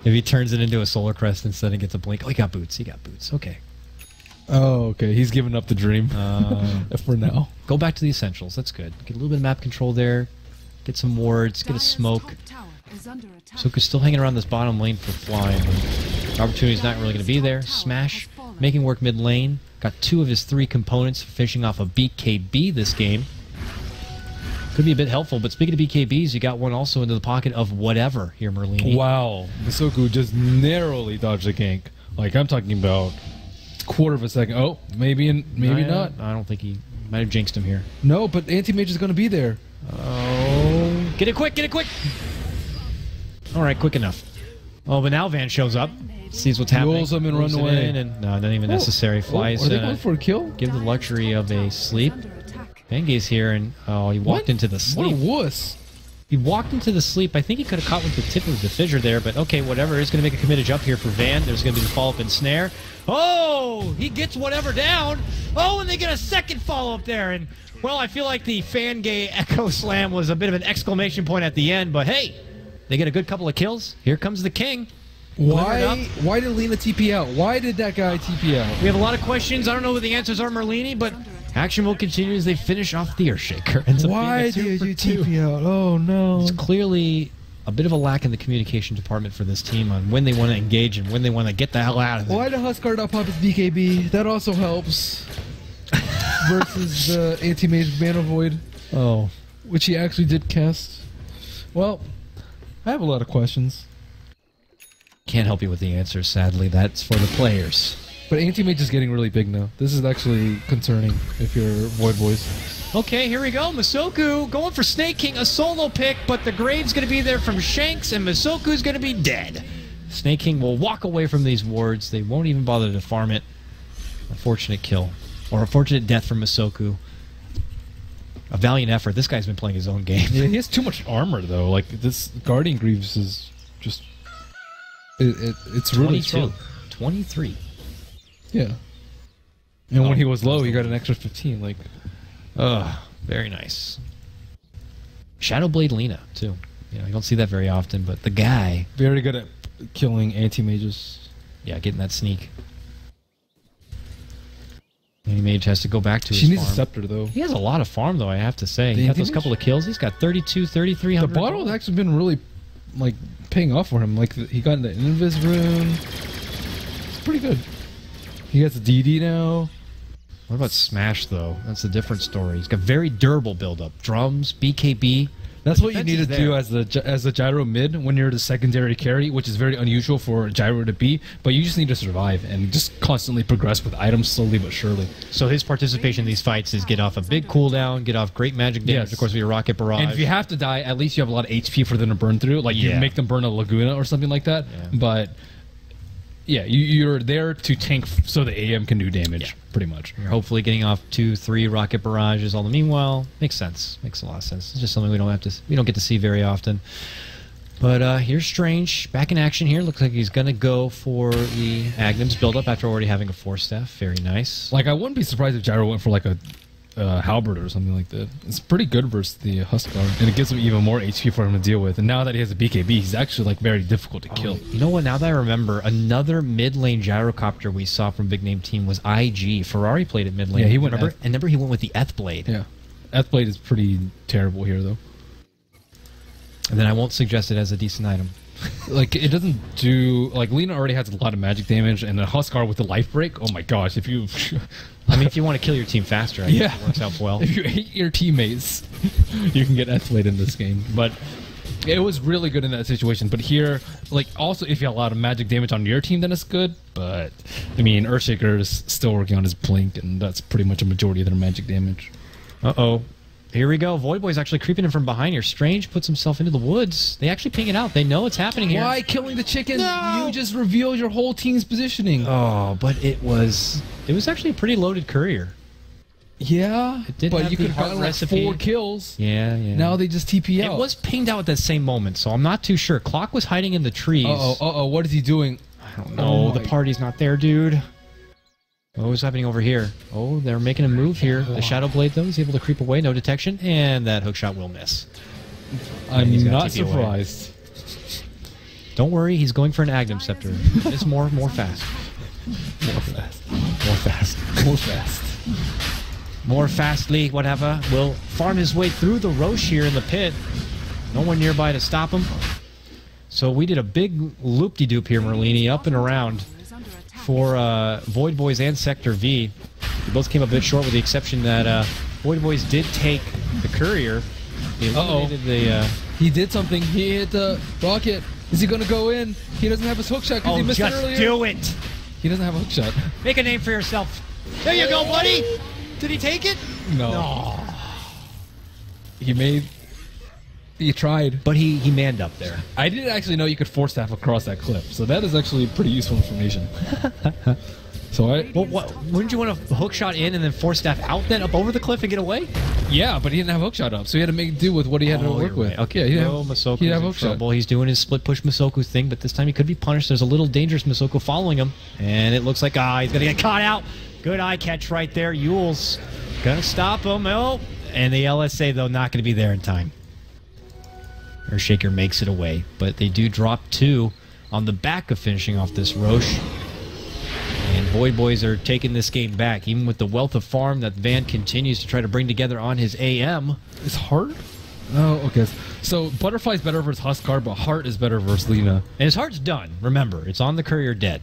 if he turns it into a Solar Crest instead and gets a Blink? Oh, he got boots. He got boots. Okay. Oh, okay. He's giving up the dream for now. Go back to the essentials. That's good. Get a little bit of map control there. Get some wards. Get a smoke. Soku's still hanging around this bottom lane for flying. Opportunity's not really going to be there. Smash, making work mid lane. Got 2 of his 3 components finishing off a BKB this game. Could be a bit helpful, but speaking of BKBs, you got one also into the pocket of whatever here, Merlini. Wow. Masoku just narrowly dodged a gank. Like, I'm talking about quarter of a second. Oh, maybe not. I don't think he might have jinxed him here. No, but Anti-Mage is going to be there. Oh. Get it quick, get it quick. All right, quick enough. Oh, but now Van shows up, sees what's happening. Rolls him and runs away. And, no, not even necessary. Flies. Are they going for a kill? Give the luxury of a sleep. Vangay's here, and he walked into the sleep. What a wuss. He walked into the sleep. I think he could have caught with the tip of the fissure there, but okay, whatever. He's going to make a committed jump here for Van. There's going to be the follow-up and snare. Oh, he gets whatever down. Oh, and they get a second follow-up there. And, well, I feel like the Fangay Echo Slam was a bit of an exclamation point at the end, but hey, they get a good couple of kills. Here comes the king. Why did Lina TP out? Why did that guy TP out? We have a lot of questions. I don't know what the answers are, Merlini, but action will continue as they finish off the Earthshaker. Why did you TP out? Oh, no. It's clearly a bit of a lack in the communication department for this team on when they want to engage and when they want to get the hell out of there. Why did Huskar not pop his BKB? That also helps. Versus the Anti-Mage Mana Void. Oh. Which he actually did cast. Well, I have a lot of questions. Can't help you with the answers, sadly. That's for the players. But Anti-Mage is getting really big now. This is actually concerning if you're Void Boys. Okay, here we go. Masoku going for Snake King, a solo pick, but the grade's going to be there from Shanks, and Masoku's going to be dead. Snake King will walk away from these wards. They won't even bother to farm it. Unfortunate kill. Or a fortunate death from Masoku. A valiant effort. This guy's been playing his own game. Yeah, he has too much armor, though. Like, this Guardian Greaves is just... It's really strong. 23. Yeah. And when he was low, he got an extra 15. Like, very nice. Shadowblade Lina, too. You know, you don't see that very often, but the guy... Very good at killing anti-mages. Yeah, getting that sneak. Anti-mage has to go back to his farm. She needs farm. a scepter, though. He has a lot of farm, though, I have to say. He got those couple of kills. He's got 32, 3,300. The bottle has actually been really, like, paying off for him. Like, he got the Invis rune. It's pretty good. He has the DD now. What about Smash, though? That's a different story. He's got very durable build-up. Drums, BKB. That's what you need to do as a gyro mid when you're the secondary carry, which is very unusual for a gyro to be. But you just need to survive and just constantly progress with items slowly but surely. So his participation in these fights is get off a big cooldown, get off great magic damage, of course, with your rocket barrage. And if you have to die, at least you have a lot of HP for them to burn through. Like, you make them burn a Laguna or something like that. Yeah. But Yeah, you're there to tank so the AM can do damage, pretty much. You're hopefully getting off 2-3 rocket barrages. All the meanwhile, makes sense. Makes a lot of sense. It's just something we don't get to see very often. But here's Strange back in action here. Looks like he's gonna go for the Agnum's build-up after already having a 4-staff. Very nice. Like I wouldn't be surprised if Gyro went for like a halberd or something like that. It's pretty good versus the Huskar, and it gives him even more HP for him to deal with. And now that he has a BKB, he's actually like very difficult to kill. You know what? Now that I remember, another mid lane gyrocopter we saw from Big Name Team was IG. Ferrari played at mid lane. Yeah, he went. Remember he went with the Eth Blade. Yeah, Eth Blade is pretty terrible here though. And then I won't suggest it as a decent item. Like it doesn't do like Lena already has a lot of magic damage, and the Huskar with the life break. Oh my gosh! If you, I mean, if you want to kill your team faster, I guess it works out well. If you hate your teammates, you can get Eth-Blade in this game. But it was really good in that situation. But here, like also if you have a lot of magic damage on your team, then it's good. But I mean, Earthshaker is still working on his blink, and that's pretty much a majority of their magic damage. Uh-oh. Here we go. Void Boy's actually creeping in from behind here. Strange puts himself into the woods. They actually ping it out. They know it's happening here. Why killing the chicken? No! You just revealed your whole team's positioning. Oh, but it was actually a pretty loaded courier. Yeah, it did but have you the could have gotten like recipe. 4 kills. Yeah. Now they just TP out. It was pinged out at that same moment, so I'm not too sure. Clock was hiding in the trees. What is he doing? I don't know. The party's not there, dude. What was happening over here? Oh, they're making a move here. The Shadow Blade, though, is able to creep away. No detection, and that hook shot will miss. I'm not surprised. Don't worry, he's going for an Agnum Scepter. It's more fast. More fast. More fast. More fast. More fastly, whatever. Will farm his way through the Roche here in the pit. No one nearby to stop him. So we did a big loop-de-doop here, Merlini, up and around for Void Boys and Sector V. They both came a bit short with the exception that Void Boys did take the courier. They eliminated he did something. He hit the rocket. Is he going to go in? He doesn't have his hook shot because he missed it earlier. Do it! He doesn't have a hook shot. Make a name for yourself. There you go, buddy! Did he take it? No. He tried. But he manned up there. I didn't actually know you could force staff across that cliff, so that is actually pretty useful information. Wouldn't you want to hook shot in and then force staff out then up over the cliff and get away? Yeah, but he didn't have hook shot up, so he had to make do with what he had to work with. Right. Okay, yeah, Masoko's he had in hook trouble. shot. He's doing his split push Masoko thing, but this time he could be punished. There's a little dangerous Masoko following him, and it looks like he's gonna get caught out. Good eye catch right there. Yule's gonna stop him. Oh, and the LSA though not gonna be there in time. Earthshaker makes it away, but they do drop 2 on the back of finishing off this Roche. And Void Boys are taking this game back, even with the wealth of farm that Van continues to try to bring together on his AM. Is Heart? Oh, okay. So Butterfly's better versus Huskar, but Heart is better versus Lena. And his Heart's done. Remember, it's on the courier dead.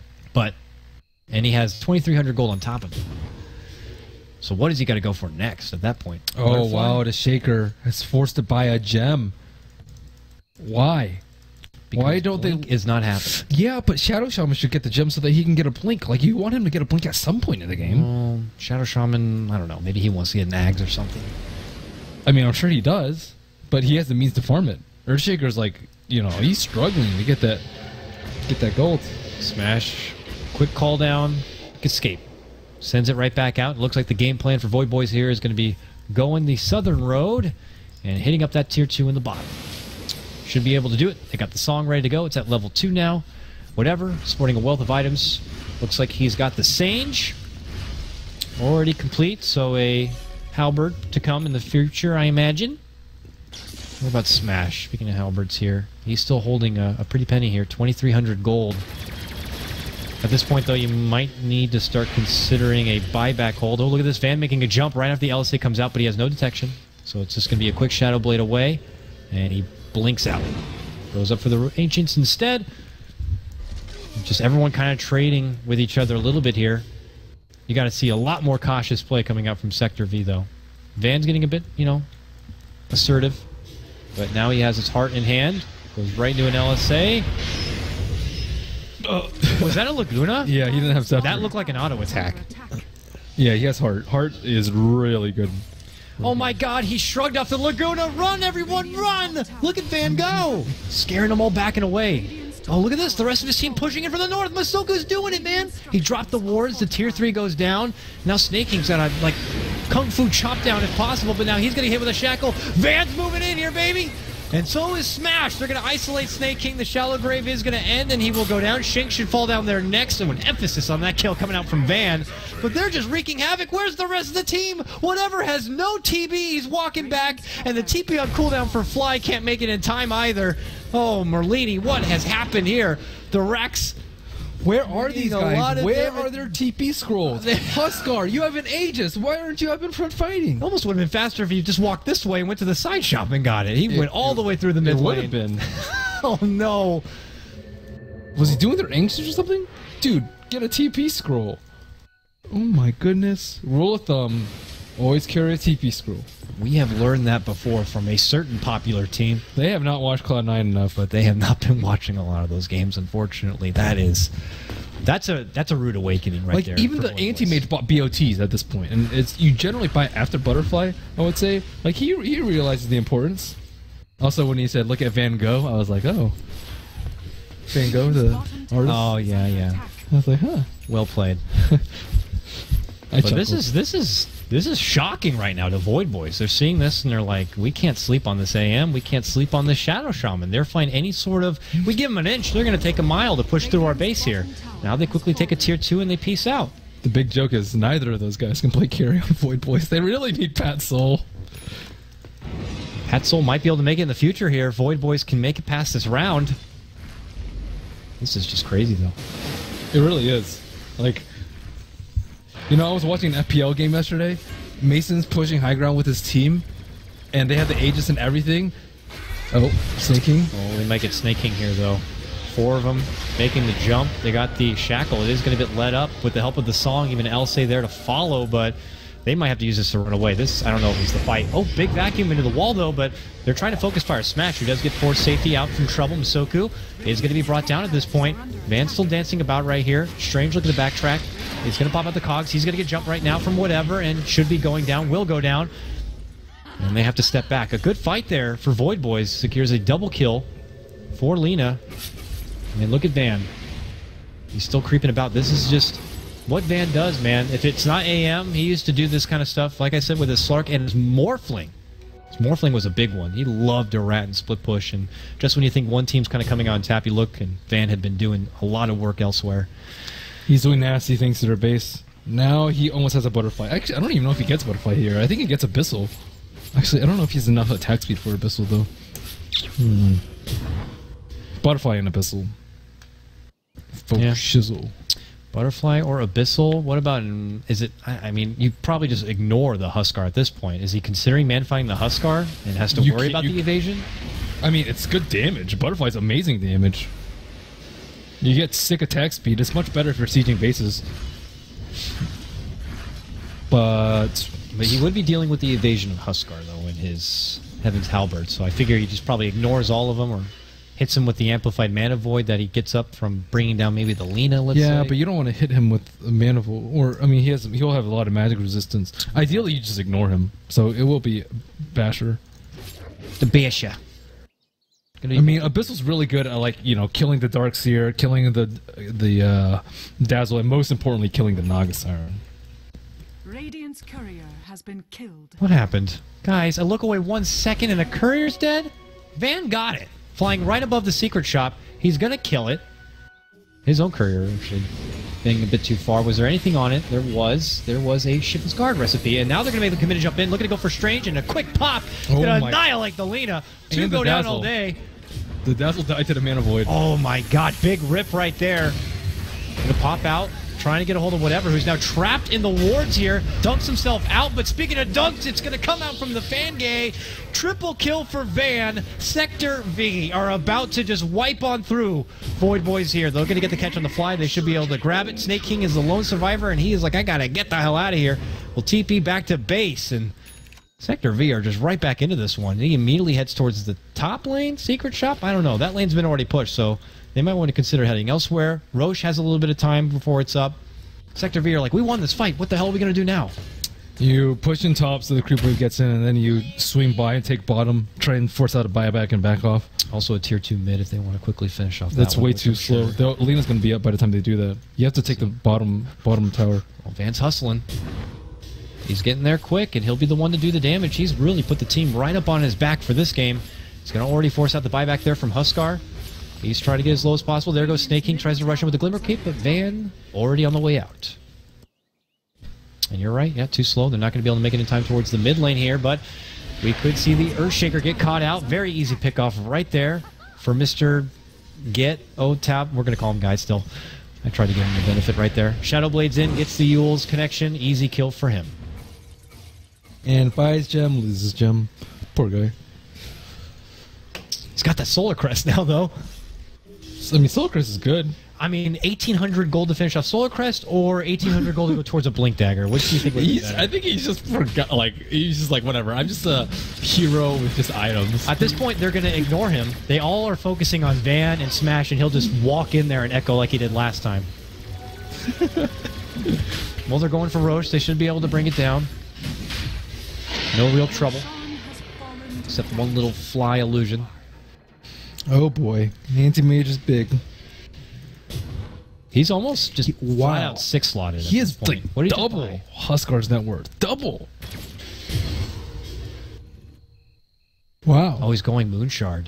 And he has 2,300 gold on top of it. So what has he got to go for next at that point? Oh, wow. The Shaker is forced to buy a gem. Why? Because why don't Blink is not happening. Yeah, but Shadow Shaman should get the gem so that he can get a blink. Like, you want him to get a blink at some point in the game. Shadow Shaman, I don't know. Maybe he wants to get an Ags or something. I mean, I'm sure he does, but he has the means to farm it. Earthshaker's like, he's struggling to get that gold. Smash. Quick call down. Escape. Sends it right back out. It looks like the game plan for Void Boys here is going to be going the southern road and hitting up that tier 2 in the bottom. Should be able to do it. They got the song ready to go. It's at level 2 now. Whatever. Sporting a wealth of items. Looks like he's got the Sage already complete, so a halberd to come in the future, I imagine. What about Smash? Speaking of halberds here, he's still holding a pretty penny here, 2,300 gold. At this point, though, you might need to start considering a buyback hold. Oh, look at this Van making a jump right after the LSA comes out, but he has no detection. So it's just going to be a quick Shadow Blade away, and he blinks out. Goes up for the Ancients instead. Just everyone kind of trading with each other a little bit here. You got to see a lot more cautious play coming out from Sector V, though. Van's getting a bit, assertive. But now he has his heart in hand. Goes right into an LSA. Was that a Laguna? Yeah, he didn't have stuff. That looked like an auto attack. Yeah, he has Heart. Heart is really good. Oh my god, he shrugged off the Laguna. Run, everyone, run! Look at Van go! Scaring them all backing away. Oh, look at this. The rest of his team pushing in from the north. Masoku's doing it, man. He dropped the wards. The tier 3 goes down. Now Snake King's got to, like, kung fu chop down if possible, but now he's going to hit with a shackle. Van's moving in here, baby. And so is Smash. They're going to isolate Snake King. The shallow grave is going to end, and he will go down. Shank should fall down there next. So an emphasis on that kill coming out from Van. But they're just wreaking havoc. Where's the rest of the team? Whatever has no TB. He's walking back, and the TP on cooldown for Fly can't make it in time either. Oh, Merlini, what has happened here? The Rex. Where are these guys? Where are their TP scrolls? Huskar, you have an Aegis. Why aren't you up in front fighting? Almost would have been faster if you just walked this way and went to the side shop and got it. He went all the way through the mid lane. It would have been. Oh, no. Was he doing their Aegis or something? Dude, get a TP scroll. Oh my goodness. Rule of thumb, always carry a TP scroll. We have learned that before from a certain popular team. They have not watched Cloud9 enough. But they have not been watching a lot of those games, unfortunately. That's a rude awakening right there. Like, even the anti-mage bought BOTs at this point, and it's you generally buy after Butterfly, I would say. Like, he realizes the importance. Also, when he said, look at Van Gogh, I was like, oh. Van Gogh, the artist? Oh, yeah. I was like, huh. Well played. But this is shocking right now to Void Boys. They're seeing this and they're like, we can't sleep on this AM. We can't sleep on this Shadow Shaman. They're finding any sort of... We give them an inch, they're going to take a mile to push through our base here. Now they quickly take a tier 2 and they peace out. The big joke is neither of those guys can play carry on Void Boys. They really need Pat Soul. Pat Soul might be able to make it in the future here. Void Boys can make it past this round. This is just crazy, though. It really is. Like... You know, I was watching an FPL game yesterday. Mason's pushing high ground with his team, and they have the Aegis and everything. Oh, Snake King. Oh, they might get Snake King here, though. 4 of them making the jump. They got the shackle. It is going to get led up with the help of the song. Even Elsay there to follow, but they might have to use this to run away. This, I don't know if it's the fight. Oh, big vacuum into the wall, though, but they're trying to focus fire. Smash, who does get forced safety out from trouble. Masoku is going to be brought down at this point. Van's still dancing about right here. Strange looking to backtrack. He's going to pop out the cogs. He's going to get jumped right now from whatever and should be going down, will go down. And they have to step back. A good fight there for Void Boys. Secures a double kill for Lina. And look at Van. He's still creeping about. This is just what Van does, man. If it's not AM, he used to do this kind of stuff, like I said, with his Slark and his Morphling. His Morphling was a big one. He loved a rat and split push. And just when you think one team's kind of coming on tap, you look, and Van had been doing a lot of work elsewhere. He's doing nasty things to their base. Now he almost has a Butterfly. Actually, I don't even know if he gets Butterfly here. I think he gets Abyssal. Actually, I don't know if he's enough attack speed for Abyssal, though. Butterfly and Abyssal. Yeah. Shizzle. Butterfly or Abyssal? What about... Is it... I mean, you probably just ignore the Huskar at this point. Is he considering man-fighting the Huskar and has to worry about the evasion? I mean, it's good damage. Butterfly's amazing damage. You get sick attack speed. It's much better if you're sieging bases. But he would be dealing with the evasion of Huskar, though, in his Heaven's Halberd. So I figure he just probably ignores all of them or hits him with the Amplified Mana Void that he gets up from bringing down maybe the Lina, let's say. Yeah, but you don't want to hit him with a Mana Void. Or, I mean, he'll have a lot of magic resistance. Ideally, you just ignore him. So it will be Basher. The Basher. I mean, Abyssal's really good at, like, you know, killing the Darkseer, killing the Dazzle, and most importantly, killing the Naga Siren. Radiant's courier has been killed. What happened? Guys, I look away 1 second and a courier's dead? Van got it. Flying right above the secret shop. He's going to kill it. His own courier, actually, being a bit too far. Was there anything on it? There was a Ship's Guard recipe, and now they're going to make the committee jump in. Looking to go for Strange, and a quick pop. Going to annihilate the Lina. 2 go down all day. The Dazzle died to the Mana Void. Oh my god, big rip right there. Gonna pop out, trying to get a hold of whatever, who's now trapped in the wards here. Dunks himself out, but speaking of dunks, it's gonna come out from the Fangay. Triple kill for Van. Sector V are about to just wipe on through Void Boys here. They're gonna get the catch on the fly. They should be able to grab it. Snake King is the lone survivor, and he is like, I gotta get the hell out of here. We'll TP back to base, and Sector V are just right back into this one. He immediately heads towards the top lane, Secret Shop. I don't know. That lane's been already pushed, so they might want to consider heading elsewhere. Roche has a little bit of time before it's up. Sector V are like, we won this fight. What the hell are we going to do now? You push in top so the creep wave gets in, and then you swing by and take bottom, try and force out a buyback and back off. Also a tier 2 mid if they want to quickly finish off That's that one, way which too I'm slow. sure. Lena's going to be up by the time they do that. You have to take the bottom tower. Well, Van's hustling. He's getting there quick, and he'll be the one to do the damage. He's really put the team right up on his back for this game. He's going to already force out the buyback there from Huskar. He's trying to get as low as possible. There goes Snake King, tries to rush him with the Glimmer Cape, but Van already on the way out. And you're right, yeah, too slow. They're not going to be able to make it in time towards the mid lane here, but we could see the Earthshaker get caught out. Very easy pick off right there for Mr. Otap. We're going to call him Guy still. I tried to give him the benefit right there. Shadowblade's in, gets the Yule's connection. Easy kill for him. And buys gem, loses gem. Poor guy. He's got that Solar Crest now, though. I mean, Soul Crest is good. I mean, 1,800 gold to finish off Solar Crest, or 1,800 gold to go towards a Blink Dagger. Which do you think would be better? I think he's just forgot. Like he's just like whatever. I'm just a hero with just items. At this point, they're going to ignore him. They all are focusing on Van and Smash, and he'll just walk in there and echo like he did last time. Well, they're going for Roche. They should be able to bring it down. No real trouble. Except one little fly illusion. Oh boy, anti-mage is big. He's almost just flat out 6-slotted. He is like what did double Huskar's net worth. Double. Wow. Oh, he's going Moonshard.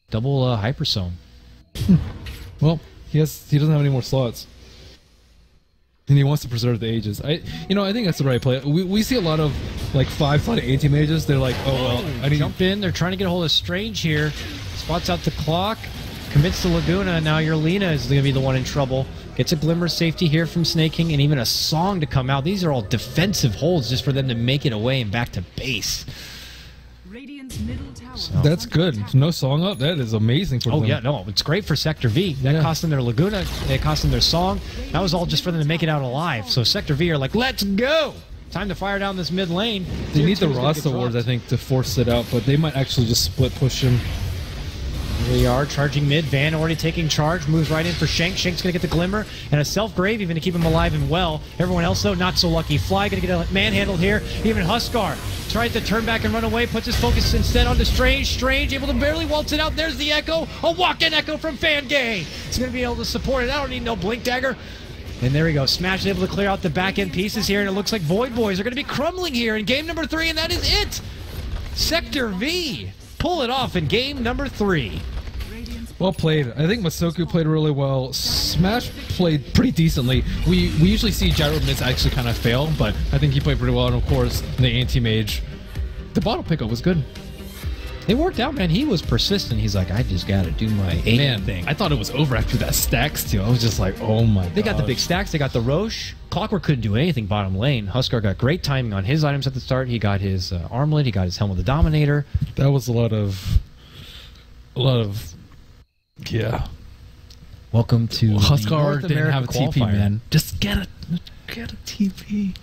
Double Hypersome. Well, he doesn't have any more slots. And he wants to preserve the ages. I think that's the right play. We see a lot of like 5-slotted anti-mages. They're like, oh well, I need to jump in. They're trying to get a hold of Strange here. Spots out the clock. Commits to Laguna. Now your Lena is going to be the one in trouble. Gets a glimmer of safety here from Snake King and even a song to come out. These are all defensive holds just for them to make it away and back to base. Radiant's middle tower. That's good. No song up. That is amazing for them. Oh, yeah, no, it's great for Sector V. That cost them their Laguna. It cost them their song. That was all just for them to make it out alive. So Sector V are like, let's go. Time to fire down this mid lane. They need the Rasta wards, I think, to force it out, but they might actually just split push him. Here we are, charging mid. Van already taking charge. Moves right in for Shank. Shank's going to get the Glimmer and a self-grave even to keep him alive and well. Everyone else, though, not so lucky. Fly going to get a manhandled here. Even Huskar tried to turn back and run away. Puts his focus instead onto Strange. Strange able to barely waltz it out. There's the Echo. A walk-in Echo from Fangay. He's going to be able to support it. I don't need no Blink Dagger. And there we go. Smash is able to clear out the back-end pieces here, and it looks like Void Boys are going to be crumbling here in game number 3, and that is it. Sector V pull it off in game number 3. Well played. I think Masoku played really well. Smash played pretty decently. We usually see Gyro mids actually kind of fail, but I think he played pretty well. And of course, the anti-mage, the bottle pickup was good. It worked out, man. He was persistent. He's like, I just got to do my aim thing. I thought it was over after that stacks too. I was just like, oh my god. They got the big stacks. They got the Roche. Clockwork couldn't do anything bottom lane. Huskar got great timing on his items at the start. He got his armlet. He got his Helm of the Dominator. That was a lot of, yeah. Welcome to Huskar the didn't North have a America TP, qualifier. man. Just get a TP.